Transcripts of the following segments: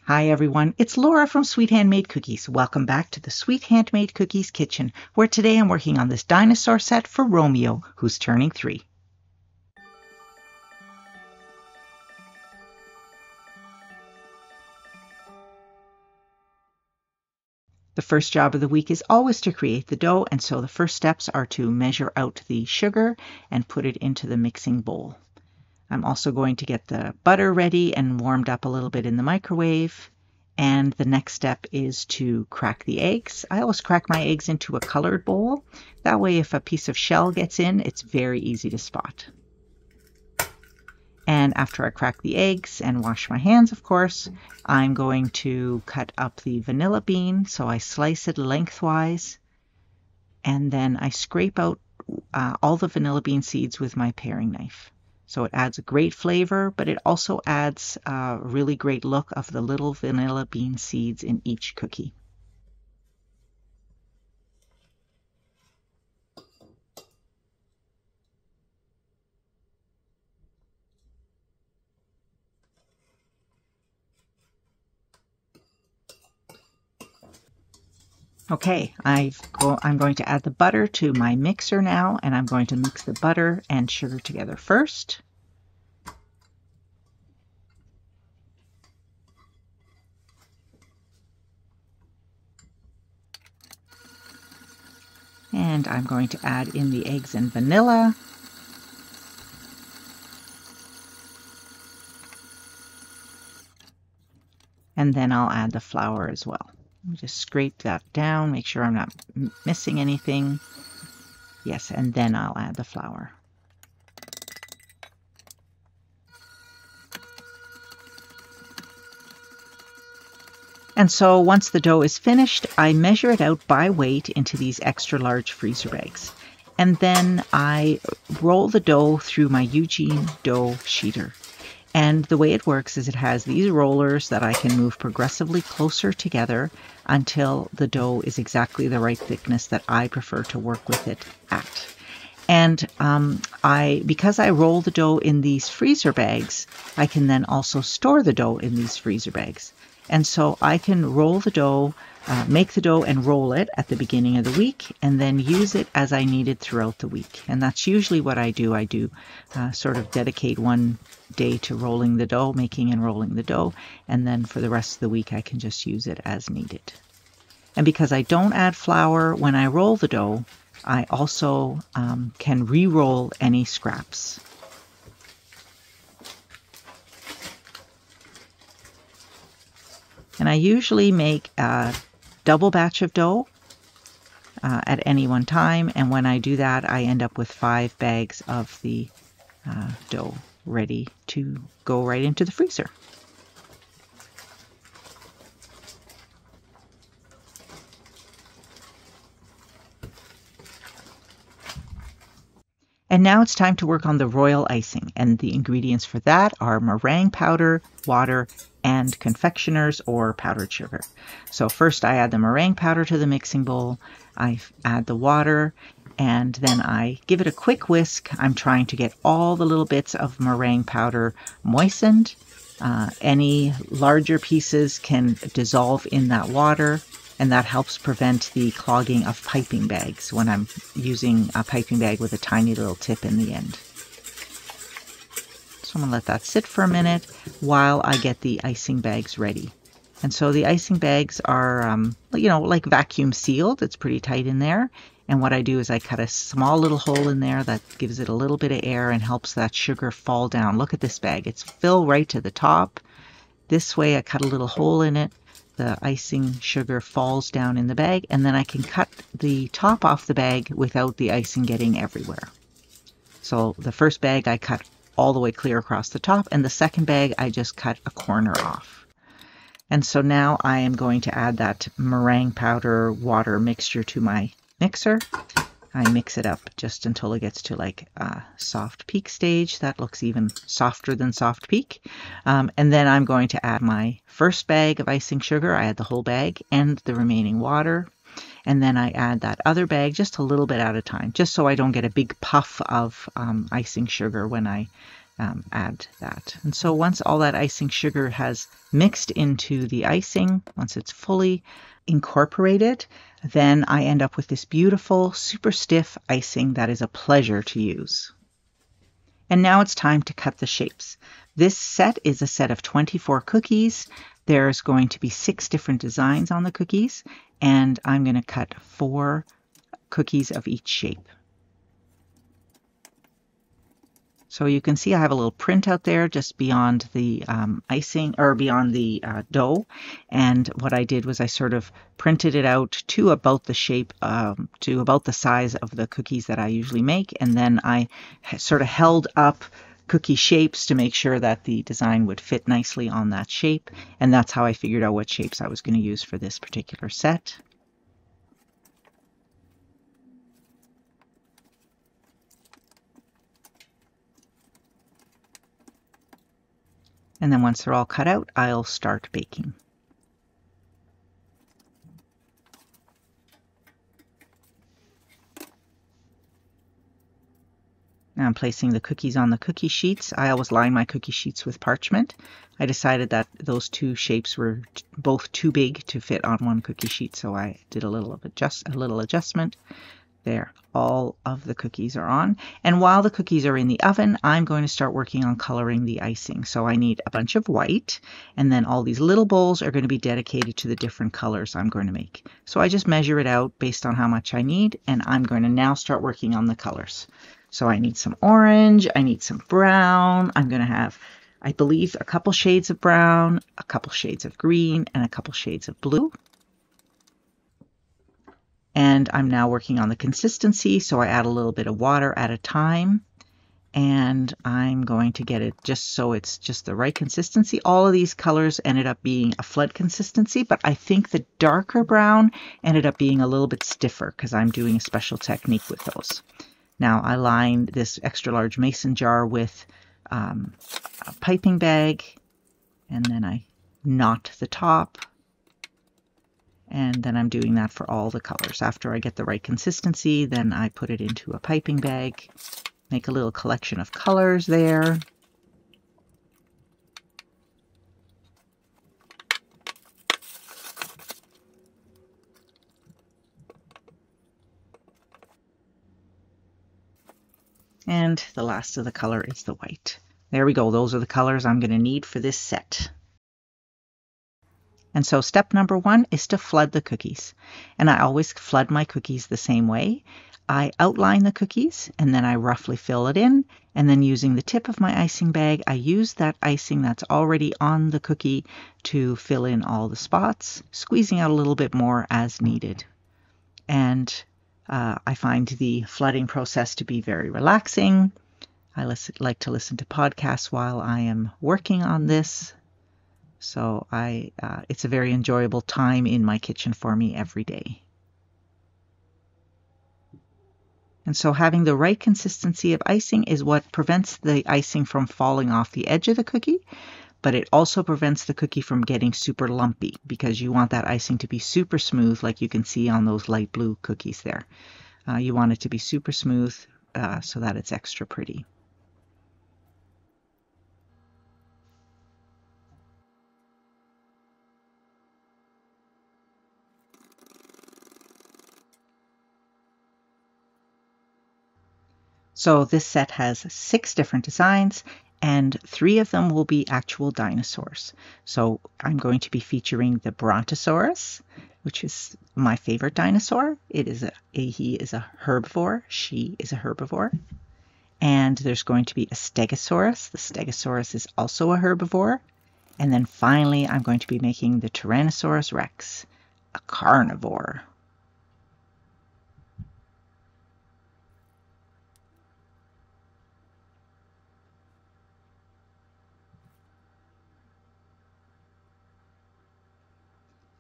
Hi everyone, it's Laura from Sweet Handmade Cookies. Welcome back to the Sweet Handmade Cookies kitchen, where today I'm working on this dinosaur set for Romeo, who's turning 3. The first job of the week is always to create the dough, and so the first steps are to measure out the sugar and put it into the mixing bowl. I'm also going to get the butter ready and warmed up a little bit in the microwave. And the next step is to crack the eggs. I always crack my eggs into a colored bowl. That way, if a piece of shell gets in, it's very easy to spot. And after I crack the eggs and wash my hands, of course, I'm going to cut up the vanilla bean. So I slice it lengthwise, and then I scrape out all the vanilla bean seeds with my paring knife. So it adds a great flavor, but it also adds a really great look of the little vanilla bean seeds in each cookie. Okay, I'm going to add the butter to my mixer now, and I'm going to mix the butter and sugar together first. And I'm going to add in the eggs and vanilla. And then I'll add the flour as well. Just scrape that down, make sure I'm not missing anything. Yes, and then I'll add the flour. And so once the dough is finished, I measure it out by weight into these extra large freezer bags. And then I roll the dough through my Eugene dough sheeter. And the way it works is it has these rollers that I can move progressively closer together until the dough is exactly the right thickness that I prefer to work with it at. And because I roll the dough in these freezer bags, I can then also store the dough in these freezer bags. And so I can roll the dough, make the dough and roll it at the beginning of the week, and then use it as I need it throughout the week. And that's usually what I do. I do sort of dedicate one day to rolling the dough, making and rolling the dough, and then for the rest of the week I can just use it as needed. And because I don't add flour when I roll the dough, I also can re-roll any scraps. And I usually make a double batch of dough at any one time. And when I do that, I end up with 5 bags of the dough ready to go right into the freezer. And now it's time to work on the royal icing. And the ingredients for that are meringue powder, water, and confectioner's or powdered sugar. So first I add the meringue powder to the mixing bowl. I add the water, and then I give it a quick whisk. I'm trying to get all the little bits of meringue powder moistened. Any larger pieces can dissolve in that water, and that helps prevent the clogging of piping bags when I'm using a piping bag with a tiny little tip in the end. So I'm going to let that sit for a minute while I get the icing bags ready. And so the icing bags are, like vacuum sealed. It's pretty tight in there. And what I do is I cut a small little hole in there that gives it a little bit of air and helps that sugar fall down. Look at this bag. It's filled right to the top. This way I cut a little hole in it. The icing sugar falls down in the bag, and then I can cut the top off the bag without the icing getting everywhere. So the first bag I cut all the way clear across the top, and the second bag I just cut a corner off. And so now I am going to add that meringue powder water mixture to my mixer. I mix it up just until it gets to like a soft peak stage. That looks even softer than soft peak. And then I'm going to add my first bag of icing sugar. I add the whole bag and the remaining water. And then I add that other bag just a little bit at a time, just so I don't get a big puff of icing sugar when I add that. And so once all that icing sugar has mixed into the icing, once it's fully incorporated, then I end up with this beautiful, super stiff icing that is a pleasure to use. And now it's time to cut the shapes. This set is a set of 24 cookies. There's going to be 6 different designs on the cookies, and I'm going to cut 4 cookies of each shape. So you can see I have a little print out there just beyond the icing, or beyond the dough. And what I did was I sort of printed it out to about the shape, to about the size of the cookies that I usually make. And then I sort of held up cookie shapes to make sure that the design would fit nicely on that shape. And that's how I figured out what shapes I was going to use for this particular set. And then once they're all cut out, I'll start baking. Now I'm placing the cookies on the cookie sheets. I always line my cookie sheets with parchment. I decided that those 2 shapes were both too big to fit on one cookie sheet, so I did a little adjustment. There, all of the cookies are on. And while the cookies are in the oven, I'm going to start working on coloring the icing. So I need a bunch of white, and then all these little bowls are going to be dedicated to the different colors I'm going to make. So I just measure it out based on how much I need, and I'm going to now start working on the colors. So I need some orange, I need some brown. I'm going to have, I believe, a couple shades of brown, a couple shades of green, and a couple shades of blue. And I'm now working on the consistency, so I add a little bit of water at a time. And I'm going to get it just so it's just the right consistency. All of these colors ended up being a flood consistency, but I think the darker brown ended up being a little bit stiffer because I'm doing a special technique with those. Now I lined this extra large mason jar with a piping bag, and then I knot the top. And then I'm doing that for all the colors. After I get the right consistency, then I put it into a piping bag, make a little collection of colors there. And the last of the color is the white. There we go. Those are the colors I'm going to need for this set. And so step number 1 is to flood the cookies. And I always flood my cookies the same way. I outline the cookies and then I roughly fill it in. And then using the tip of my icing bag, I use that icing that's already on the cookie to fill in all the spots, squeezing out a little bit more as needed. And I find the flooding process to be very relaxing. I like to listen to podcasts while I am working on this. So it's a very enjoyable time in my kitchen for me every day. And so having the right consistency of icing is what prevents the icing from falling off the edge of the cookie, but it also prevents the cookie from getting super lumpy because you want that icing to be super smooth, like you can see on those light blue cookies there. You want it to be super smooth so that it's extra pretty. So this set has 6 different designs, and 3 of them will be actual dinosaurs. So I'm going to be featuring the Brontosaurus, which is my favorite dinosaur. He is a herbivore. She is a herbivore. And there's going to be a Stegosaurus. The Stegosaurus is also a herbivore. And then finally, I'm going to be making the Tyrannosaurus Rex, a carnivore.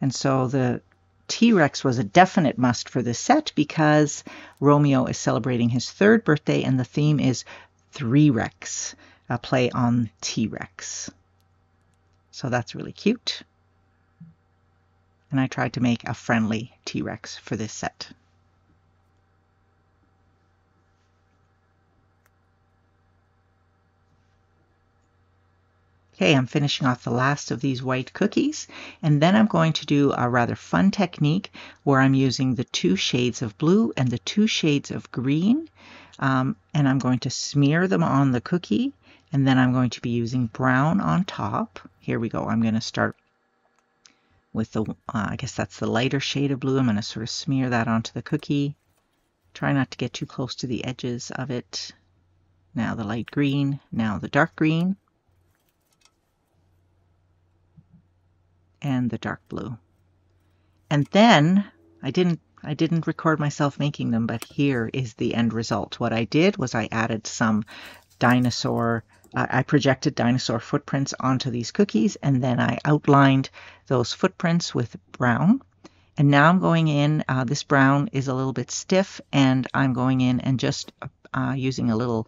And so the T-Rex was a definite must for this set because Romeo is celebrating his 3rd birthday and the theme is 3-Rex, a play on T-Rex. So that's really cute. And I tried to make a friendly T-Rex for this set. Okay, I'm finishing off the last of these white cookies, and then I'm going to do a rather fun technique where I'm using the 2 shades of blue and the 2 shades of green, and I'm going to smear them on the cookie, and then I'm going to be using brown on top. Here we go. I'm going to start with the, I guess that's the lighter shade of blue. I'm going to sort of smear that onto the cookie. Try not to get too close to the edges of it. Now the light green, now the dark green, and the dark blue. And then I didn't record myself making them, but here is the end result. What I did was I added some dinosaur, I projected dinosaur footprints onto these cookies, and then I outlined those footprints with brown. And now I'm going in, this brown is a little bit stiff, and I'm going in and just using a little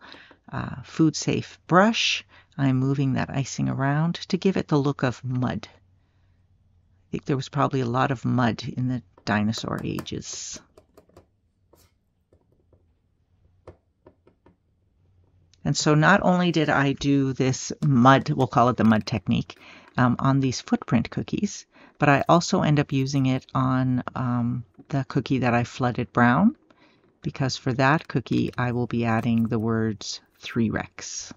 food safe brush, I'm moving that icing around to give it the look of mud. I think there was probably a lot of mud in the dinosaur ages. And so not only did I do this mud, we'll call it the mud technique, on these footprint cookies, but I also end up using it on the cookie that I flooded brown, because for that cookie I will be adding the words 3 Rex.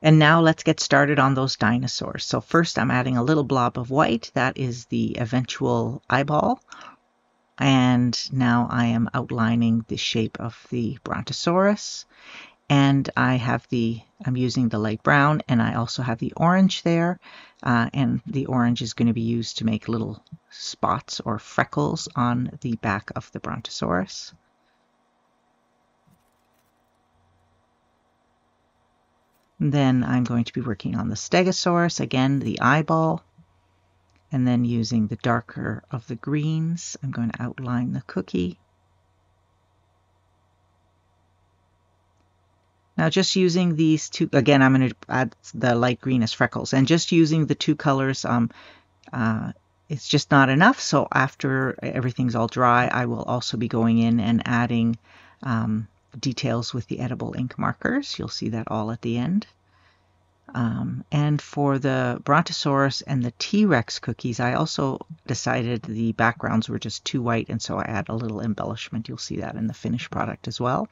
And now let's get started on those dinosaurs. So first I'm adding a little blob of white. That is the eventual eyeball. And now I am outlining the shape of the Brontosaurus. And I'm using the light brown, and I also have the orange there. And the orange is going to be used to make little spots or freckles on the back of the Brontosaurus. Then I'm going to be working on the Stegosaurus, again, the eyeball, and then using the darker of the greens, I'm going to outline the cookie. Now just using these two, again, I'm going to add the light green as freckles, and just using the 2 colors, it's just not enough. So after everything's all dry, I will also be going in and adding details with the edible ink markers. You'll see that all at the end. And for the Brontosaurus and the T-Rex cookies, I also decided the backgrounds were just too white, and so I add a little embellishment. You'll see that in the finished product as well.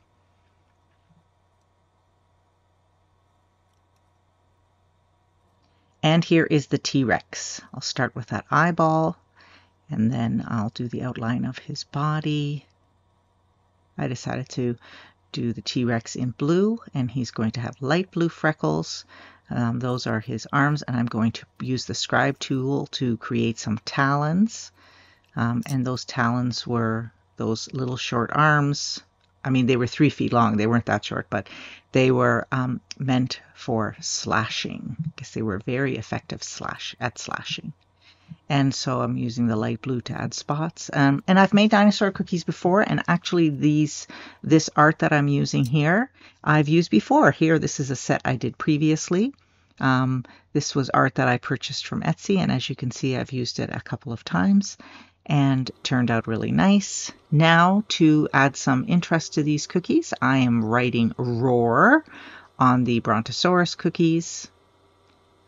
And here is the T-Rex. I'll start with that eyeball, and then I'll do the outline of his body. I decided to do the T-Rex in blue, and he's going to have light blue freckles. Those are his arms, and I'm going to use the scribe tool to create some talons. And those talons were those little short arms. I mean, they were 3 feet long. They weren't that short, but they were meant for slashing, because they were very effective at slashing. And so I'm using the light blue to add spots. And I've made dinosaur cookies before, and actually this art that I'm using here, I've used before. Here, this is a set I did previously. This was art that I purchased from Etsy, and as you can see, I've used it a couple of times and turned out really nice. Now, to add some interest to these cookies, I am writing roar on the Brontosaurus cookies.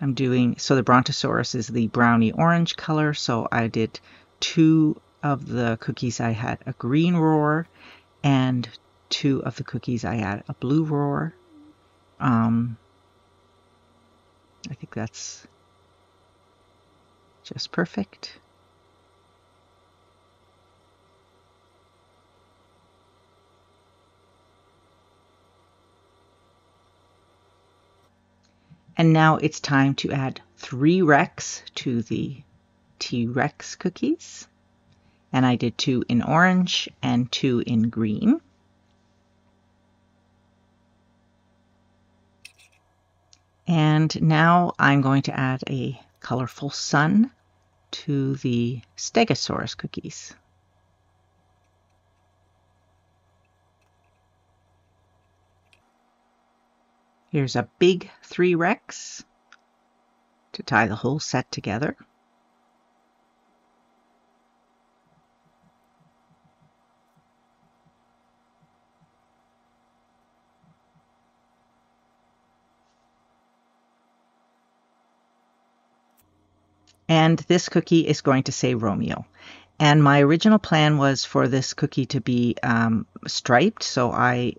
So the Brontosaurus is the brownie orange color, so I did 2 of the cookies I had a green roar, and 2 of the cookies I had a blue roar. I think that's just perfect. And now it's time to add 3 Rex to the T-Rex cookies. And I did 2 in orange and 2 in green. And now I'm going to add a colorful sun to the Stegosaurus cookies. Here's a big 3-rex to tie the whole set together. And this cookie is going to say Romeo. And my original plan was for this cookie to be striped. So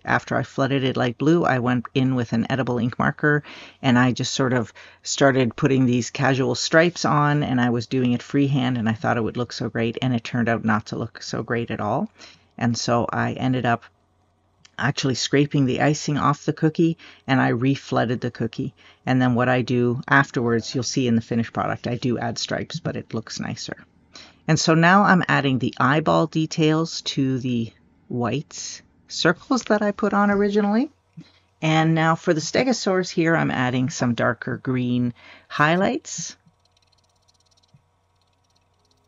after I flooded it light blue, I went in with an edible ink marker and I just sort of started putting these casual stripes on, and I was doing it freehand and I thought it would look so great, and it turned out not to look so great at all. And so I ended up actually scraping the icing off the cookie, and I reflooded the cookie. And then what I do afterwards, you'll see in the finished product, I do add stripes, but it looks nicer. And so now I'm adding the eyeball details to the white circles that I put on originally. And now for the stegosaurs here, I'm adding some darker green highlights.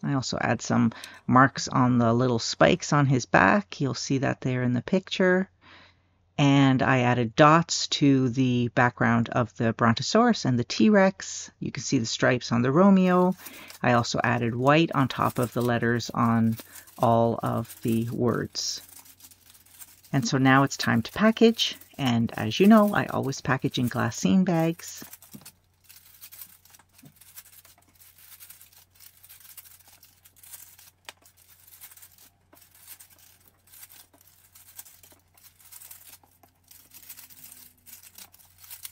I also add some marks on the little spikes on his back. You'll see that there in the picture. And I added dots to the background of the Brontosaurus and the T-Rex. You can see the stripes on the Romeo. I also added white on top of the letters on all of the words. And so now it's time to package. And as you know, I always package in glassine bags.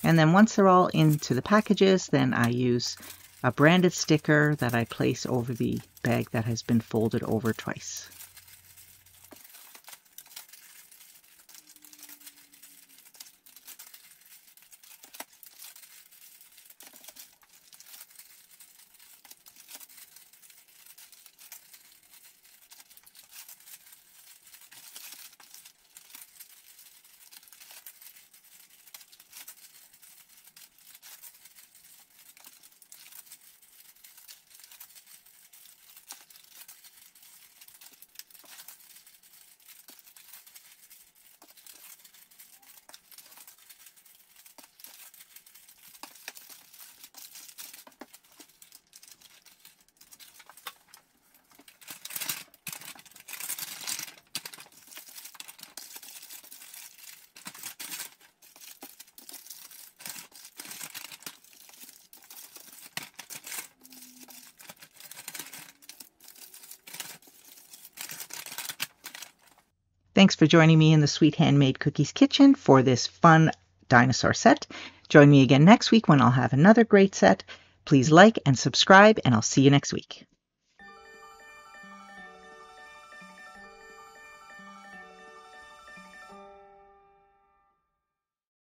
And then once they're all into the packages, then I use a branded sticker that I place over the bag that has been folded over twice. Thanks for joining me in the Sweet Handmade Cookies kitchen for this fun dinosaur set. Join me again next week when I'll have another great set. Please like and subscribe, and I'll see you next week.